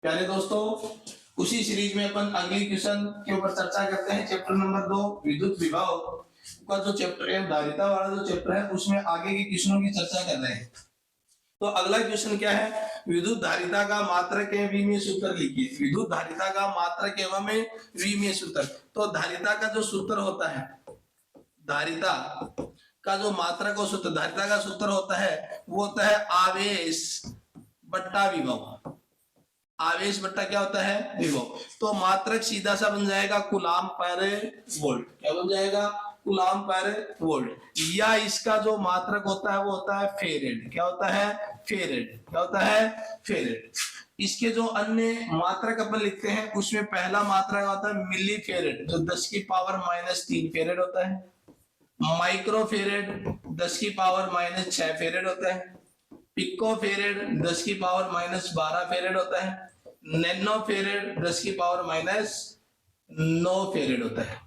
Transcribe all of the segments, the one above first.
प्यारे दोस्तों, उसी सीरीज में अपन अगली क्वेश्चन के ऊपर चर्चा करते हैं। चैप्टर नंबर 2 विद्युत विभव का जो चैप्टर है, धारिता वाला जो चैप्टर है, उसमें आगे के क्वेश्चनों की चर्चा कर रहे हैं। तो अगला क्वेश्चन क्या है? विद्युत धारिता का मात्रक एवं विमीय सूत्र लिखिए। विद्युत धारिता का मात्रक एवं विमीय सूत्र। तो धारिता का जो सूत्र होता है, धारिता का जो मात्रक और सूत्र, धारिता का सूत्र होता है वो होता है आवेश बट्टा विभव। आवेश बट्टा क्या होता है? विभव। तो मात्रक सीधा सा बन जाएगा कूलाम पर वोल्ट। क्या बन जाएगा? कूलाम पर वोल्ट। या इसका जो मात्रक होता है वो होता है फेरेड। क्या होता है? फेरेड। क्या होता है? फेरेड। इसके जो अन्य मात्रक अपन लिखते हैं उसमें पहला मात्रक होता है मिली फेरेड, जो 10 की पावर -3 फेरेड होता है। माइक्रो फेरेड 10 की पावर -6 फेरेड होता है। पिको फेरेड 10 की पावर -12 फेरेड होता है। नैनो फेरेड 10 की पावर -9 फेरेड होता है।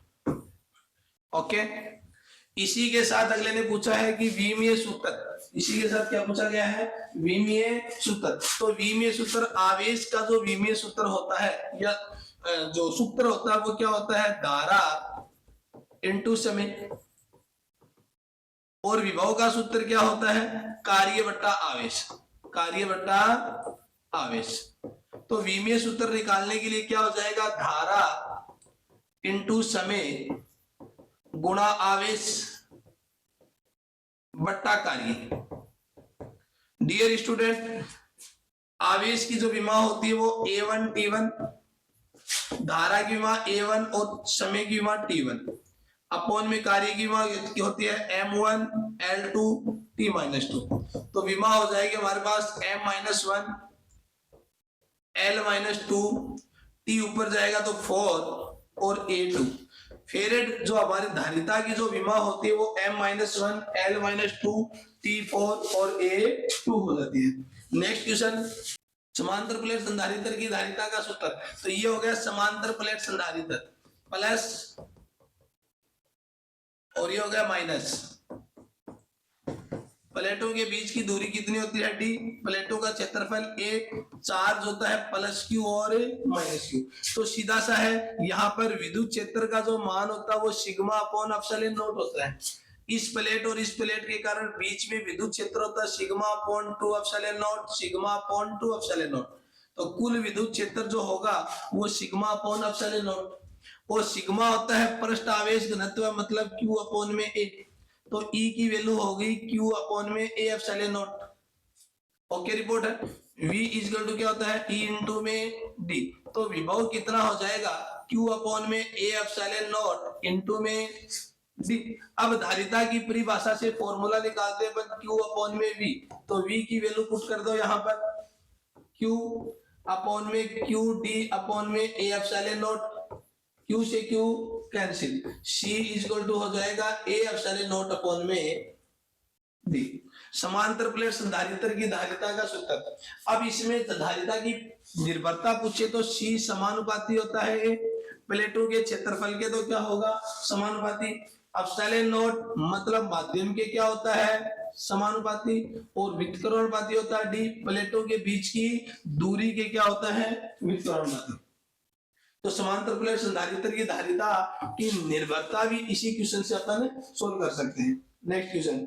ओके, इसी के साथ अगले ने पूछा है कि विमीय सूत्र। इसी के साथ क्या पूछा गया है? विमीय सूत्र। तो विमीय सूत्र, आवेश का जो विमीय सूत्र होता है या जो सूत्र होता है वो क्या होता है? धारा इनटू समय। और विभव का सूत्र क्या होता है? कार्य बट्टा आवेश। कार्य बट्टा आवेश। तो विमीय सूत्र निकालने के लिए क्या हो जाएगा? धारा इनटू समय गुणा आवेश बट्टा कार्य। डियर स्टूडेंट, आवेश की जो विमा होती है वो A1 T1, धारा की विमा A1 और समय की विमा T1, अपोन में कार्य की विमा होती है M1 L2 T-2। तो विमा हो जाएगी हमारे पास M-1 L-2, T ऊपर जाएगा तो 4 और A2। फेरेड जो हमारी धारिता की जो विमा होती है वो M-1 L-2 T4 और A2 हो जाती है। नेक्स्ट क्वेश्चन, समांतर प्लेट संधारित्र की धारिता का सूत्र। तो ये हो गया समांतर प्लेट संधारित्र प्लस, और ये हो गया माइनस। प्लेटों के बीच की दूरी कितनी होती है? डी। प्लेटों का क्षेत्रफल ए। चार्ज होता है प्लस क्यू और माइनस क्यू। तो सीधा सा है, यहाँ पर विद्युत क्षेत्र का जो मान होता है वो सिग्मा अपॉन एप्सिलॉन नॉट होता है। इस प्लेट और इस प्लेट के कारण बीच में विद्युत क्षेत्र होता है sigma upon 2 epsilon not, sigma upon 2 epsilon not. तो कुल विद्युत क्षेत्र जो होगा वो सिग्मा अपॉन एप्सिलॉन नॉट। और सिग्मा होता है पृष्ठ आवेश घनत्व, मतलब क्यू अपॉन में ए। तो ई की वैल्यू हो गई क्यू अपॉन में A epsilon not. Okay, report है। V इक्वल टू क्या होता है? E इंटू में D। तो विभव कितना हो जाएगा? Q अपॉन में A एप्सिलॉन नॉट इंटू में D। अब धारिता की परिभाषा से फॉर्मूला निकालते हैं अपन Q अपॉन में V। तो V की वैल्यू पुट कर दो यहाँ पर, Q अपॉन में Q D अपॉन में A एप्सिलॉन नॉट। Q से Q cancel, C equal to हो जाएगा A एप्सिलॉन नॉट अपॉन में D। समांतर प्लेट संधारित्र की धारिता का सूत्र। अब इसमें धारिता की निर्भरता पूछे तो C समानुपाती होता है A। प्लेटों के क्षेत्रफल के तो क्या होगा? समानुपाती। एप्सिलॉन नॉट मतलब माध्यम के क्या होता है? समानुपाती। और व्युत्क्रमणपाती होता है D। प्लेटों के बीच की दूरी के क्या होता है? व्युत्क्रमणपाती। तो समांतर प्लेट संधारित्र की धारिता की निर्भरता भी इसी क्वेश्चन से अपन सोल्व कर सकते हैं। नेक्स्ट क्वेश्चन,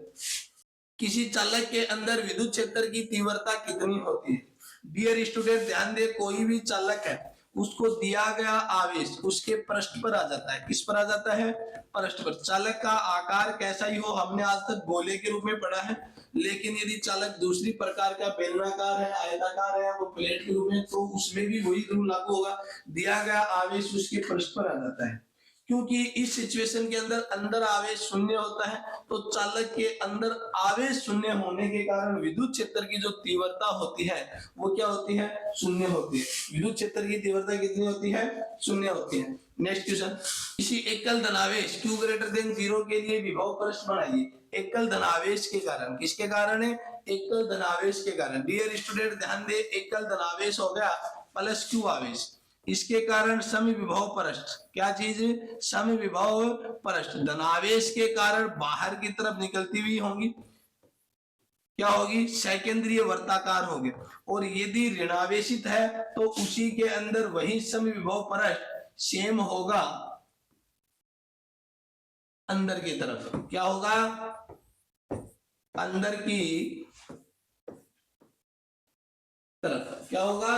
किसी चालक के अंदर विद्युत क्षेत्र की तीव्रता कितनी होती है? डियर स्टूडेंट ध्यान दे, कोई भी चालक है उसको दिया गया आवेश उसके पृष्ठ पर आ जाता है। किस पर आ जाता है? पृष्ठ पर। चालक का आकार कैसा ही हो, हमने आज तक गोले के रूप में पढ़ा है, लेकिन यदि चालक दूसरी प्रकार का बेलनाकार है, आयताकार है, वो प्लेट के रूप में, तो उसमें भी वही रूल लागू होगा। दिया गया आवेश उसके पृष्ठ पर आ जाता है। क्योंकि इस सिचुएशन के अंदर आवेश शून्य होता है, तो चालक के अंदर आवेश शून्य होने के कारण विद्युत क्षेत्र की जो तीव्रता होती है वो क्या होती है? शून्य होती है। विद्युत क्षेत्र की तीव्रता कितनी होती है? शून्य होती है। नेक्स्ट क्वेश्चन, किसी एकल धनावेश Q ग्रेटर देन 0 के लिए विभव पृष्ठ बनाइए। एकल धनावेश के कारण, किसके कारण है? एकल धनावेश के कारण। डियर स्टूडेंट ध्यान दे, एकल धनावेश हो गया प्लस Q आवेश, इसके कारण समविभव पृष्ठ। क्या चीज? समविभव पृष्ठ। धनावेश के कारण बाहर की तरफ निकलती हुई होंगी, क्या होगी, सेकेंद्रीय वर्ताकार हो गया। और यदि ऋणावेशित है तो उसी के अंदर वही समविभव पृष्ठ सेम होगा अंदर की तरफ। क्या होगा, अंदर की तरफ। क्या होगा,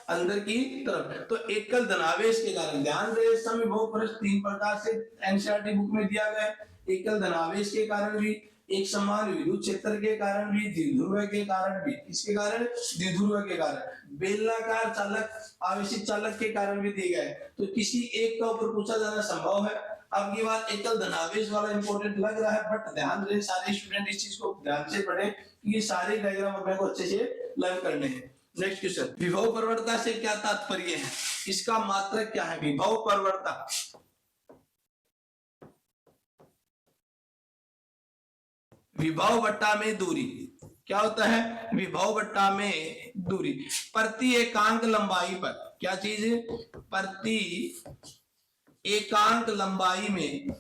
अंदर की तरफ। तो एकल धनावेश के कारण, ध्यान रहे समविभव पृष्ठ तीन प्रकार से एनसीईआरटी बुक में दिया गया है। एकल धनावेश के कारण भी, एक समान विद्युत क्षेत्र के कारण भी, द्विध्रुव के कारण भी। इसके कारण, द्विध्रुव के कारण, बेलनाकार चालक, आवेशित चालक के कारण भी दिए गए। तो किसी एक का ऊपर पूछा जाना संभव है। अब ये बात एकल धनावेश वाला इंपॉर्टेंट लग रहा है, बट ध्यान रहे सारे स्टूडेंट इस चीज को ध्यान से पढ़े कि ये सारे डायग्राम अपने को अच्छे से लर्न करने हैं। नेक्स्ट क्वेश्चन, विभव प्रवणता से क्या तात्पर्य है, इसका मात्रक क्या है। विभव प्रवणता, विभव बट्टा में दूरी। क्या होता है, विभव बट्टा में दूरी। प्रति एकांक लंबाई पर, क्या चीज, प्रति एकांक लंबाई में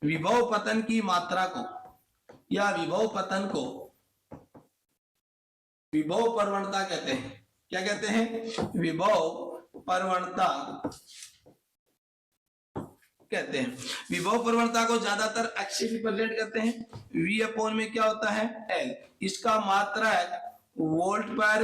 विभव पतन की मात्रा को या विभव पतन को विभव प्रवणता कहते हैं। क्या कहते हैं, विभव प्रवणता कहते हैं। विभव प्रवणता को ज्यादातर x से रिप्रेजेंट करते हैं। v अपॉन में क्या होता है, l। इसका मात्रक वोल्ट पर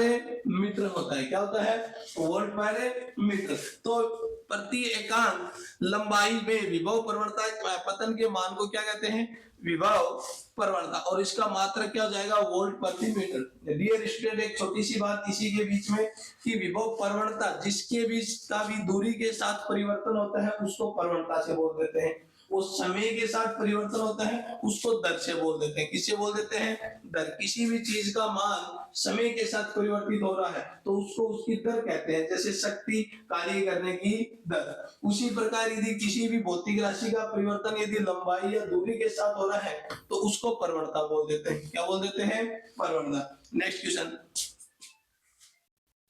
मीटर होता है। क्या होता है, वोल्ट पर मीटर। तो प्रति एकांक लंबाई में विभव प्रवणता पतन के मान को क्या कहते हैं, विभव प्रवणता। और इसका मात्रक क्या हो जाएगा, वोल्ट प्रति मीटर। डियर स्टूडेंट, एक छोटी सी बात इसी के बीच में कि विभव प्रवणता जिसके बीच का भी दूरी के साथ परिवर्तन होता है उसको प्रवणता से बोल देते हैं। वो समय के साथ परिवर्तन होता है उसको दर से बोल देते हैं। किससे बोल देते हैं, दर। किसी भी चीज का मान समय के साथ परिवर्तित हो रहा है तो उसको उसकी दर कहते हैं। जैसे शक्ति, कार्य करने की दर। उसी प्रकार यदि किसी भी भौतिक राशि का परिवर्तन यदि लंबाई या दूरी के साथ हो रहा है तो उसको प्रवणता बोल देते हैं। क्या बोल देते हैं, प्रवणता। नेक्स्ट क्वेश्चन,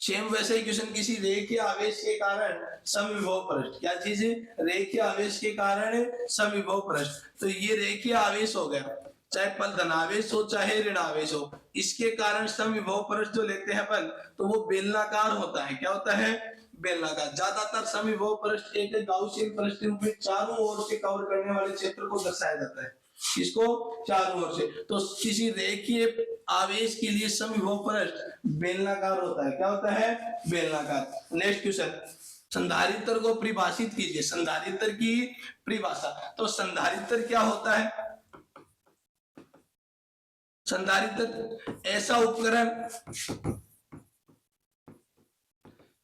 सेम वैसे ही क्वेश्चन, किसी रेखीय आवेश के कारण समविभव पृष्ठ। क्या चीज, रेखीय आवेश के कारण समविभव पृष्ठ। तो ये रेखीय आवेश हो गया, चाहे पल धनावेश हो चाहे ऋणावेश हो, इसके कारण समविभव पृष्ठ जो लेते हैं अपन तो वो बेलनाकार होता है। क्या होता है, बेलनाकार। ज्यादातर समविभव पृष्ठ एक गाउसियन पृष्ठ के रूप में चारों ओर से कवर करने वाले क्षेत्र को दर्शाया जाता है। इसको चारों ओर से। तो किसी रेखीय आवेश के लिए समविभव पृष्ठ बेलनाकार होता है। क्या होता है, बेलनाकार। नेक्स्ट क्वेश्चन, संधारित्र को परिभाषित कीजिए। संधारित्र की परिभाषा। तो संधारित्र क्या होता है, संधारित्र ऐसा उपकरण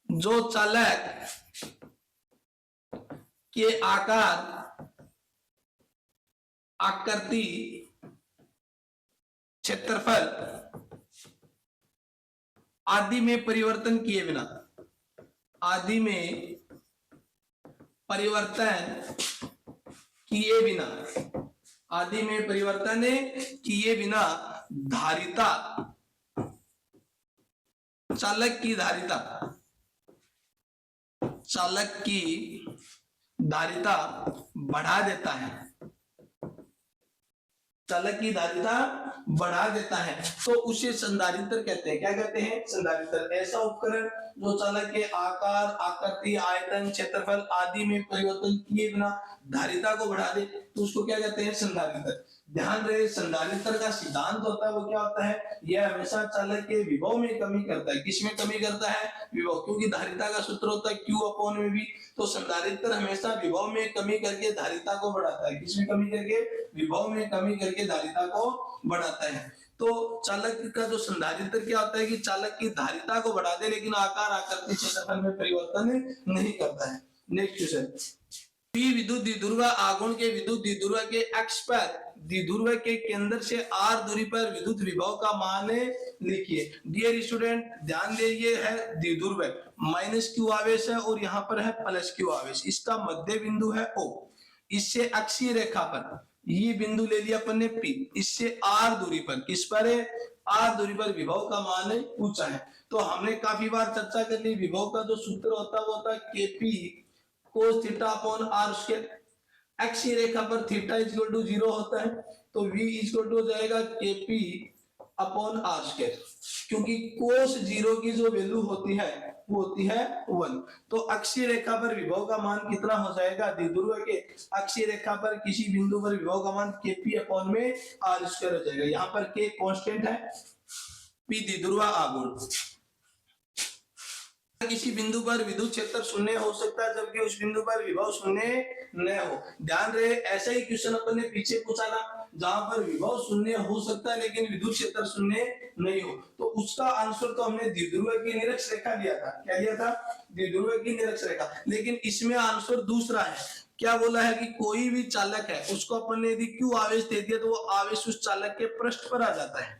जो चालक के आकार, आकृति, क्षेत्रफल आदि में परिवर्तन किए बिना, आदि में परिवर्तन किए बिना, आदि में परिवर्तन किए बिना धारिता, चालक की धारिता, चालक की धारिता बढ़ा देता है। चालक की धारिता बढ़ा देता है तो उसे संधारित्र कहते हैं। क्या कहते हैं, संधारित्र। ऐसा उपकरण जो चालक के आकार, आकृति, आयतन, क्षेत्रफल आदि में परिवर्तन किए बिना धारिता को बढ़ा दे तो उसको क्या कहते हैं, संधारित्र। ध्यान रहे संधारित्र का सिद्धांत होता है वो क्या होता है, यह हमेशा चालक के विभव में कमी करता है। किसमें कमी करता है, विभव। क्योंकि धारिता का सूत्र होता है Q अपॉन में भी। तो संधारित्र हमेशा विभव में कमी करके धारिता को बढ़ाता है। किसमें कमी करके, विभव में कमी करके धारिता को बढ़ाता है। तो चालक का जो संधारित्र क्या होता है कि चालक की धारिता को बढ़ा दे लेकिन आकार, आकृति, क्षेत्रफल में परिवर्तन नहीं करता है। नेक्स्ट क्वेश्चन, पी विद्युत द्विध्रुव आघूर्ण के विद्युत द्विध्रुव के अक्ष पर द्विध्रुव के केंद्र से r दूरी पर विद्युत विभव का मान लिखिए। डियर स्टूडेंट ध्यान दे, ये है द्विध्रुव, -q आवेश है और यहाँ पर है +q आवेश। इसका मध्य बिंदु है O। इससे अक्षीय रेखा पर ये बिंदु ले लिया अपन ने P। इससे r दूरी पर, किस पर है, r दूरी पर विभव का मान पूछा है। तो हमने काफी बार चर्चा कर ली, विभव का जो सूत्र होता है वो होता है Kp cos theta upon r square. अक्षीय रेखा पर थीटा इक्वल टू 0 होता है तो v इक्वल टू हो जाएगा Kp अपॉन आर स्क्वायर, क्योंकि कोस जीरो की जो वैल्यू होती है वो होती है 1। तो अक्षीय रेखा पर विभव का मान कितना हो जाएगा, द्विध्रुव के अक्षीय रेखा पर किसी बिंदु पर विभव का मान Kp अपॉन में आर स्क्वायर हो जाएगा। यहाँ पर K कांस्टेंट है, P द्विध्रुव आघूर्ण। किसी बिंदु पर विद्युत क्षेत्र शून्य हो सकता है जबकि उस बिंदु पर विभव शून्य न हो। ध्यान रहे, ऐसा ही क्वेश्चन अपन ने पीछे पूछा था, जहां पर विभव शून्य हो सकता है लेकिन विद्युत क्षेत्र शून्य नहीं हो, तो उसका आंसर तो हमने द्विध्रुव की निरक्ष रेखा लिया था। क्या लिया था? द्विध्रुव की निरक्ष रेखा। लेकिन इसमें आंसर दूसरा है। क्या बोला है कि कोई भी चालक है उसको अपन ने यदि क्यू आवेश दे दिया तो वो आवेश उस चालक के पृष्ठ पर आ जाता है।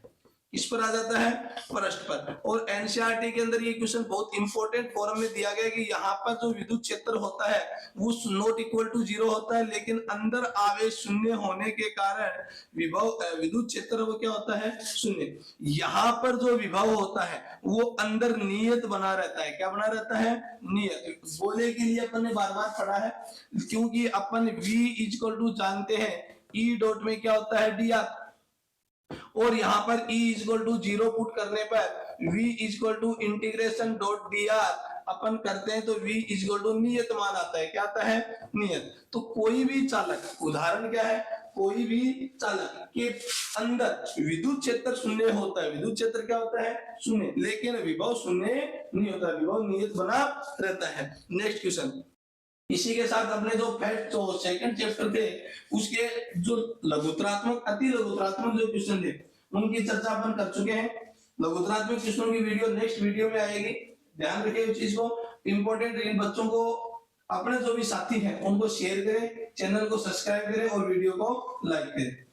किस पर आ जाता है? पृष्ठ पर। और एनसीईआरटी के अंदर ये क्वेश्चन बहुत इंपॉर्टेंट फॉर्म में दिया गया है कि यहाँ पर जो विद्युत क्षेत्र होता है वो नॉट इक्वल टू जीरो होता है, लेकिन अंदर आवेश शून्य होने के कारण विभव विद्युत क्षेत्र वो क्या होता है? शून्य। यहाँ पर जो विभव होता है वो अंदर नियत बना रहता है। क्या बना रहता है? नियत। बोले के लिए अपन ने बार बार पढ़ा है, क्योंकि अपन V इक्वल टू जानते हैं E डॉट में क्या होता है? D R. और यहाँ पर E equal to zero put करने पर V equal to integration dot D R अपन करते हैं तो V इक्वल टू नियत मान आता है। क्या आता है? नियत। तो कोई भी चालक, उदाहरण क्या है, कोई भी चालक के अंदर विद्युत क्षेत्र शून्य होता है। विद्युत क्षेत्र क्या होता है? शून्य, लेकिन विभव शून्य नहीं होता, विभव नियत बना रहता है। Next question. इसी के साथ अपने जो फैक्ट जो सेकंड चैप्टर थे उसके जो लघुतरात्मक अति लघुतरात्मक जो क्वेश्चन थे उनकी चर्चा अपन कर चुके हैं। लघुतरात्मक क्वेश्चनों की वीडियो नेक्स्ट वीडियो में आएगी। ध्यान रखें इस चीज को, इंपॉर्टेंट। इन बच्चों को, अपने जो भी साथी हैं उनको शेयर करें, चैनल को सब्सक्राइब करें और वीडियो को लाइक करें।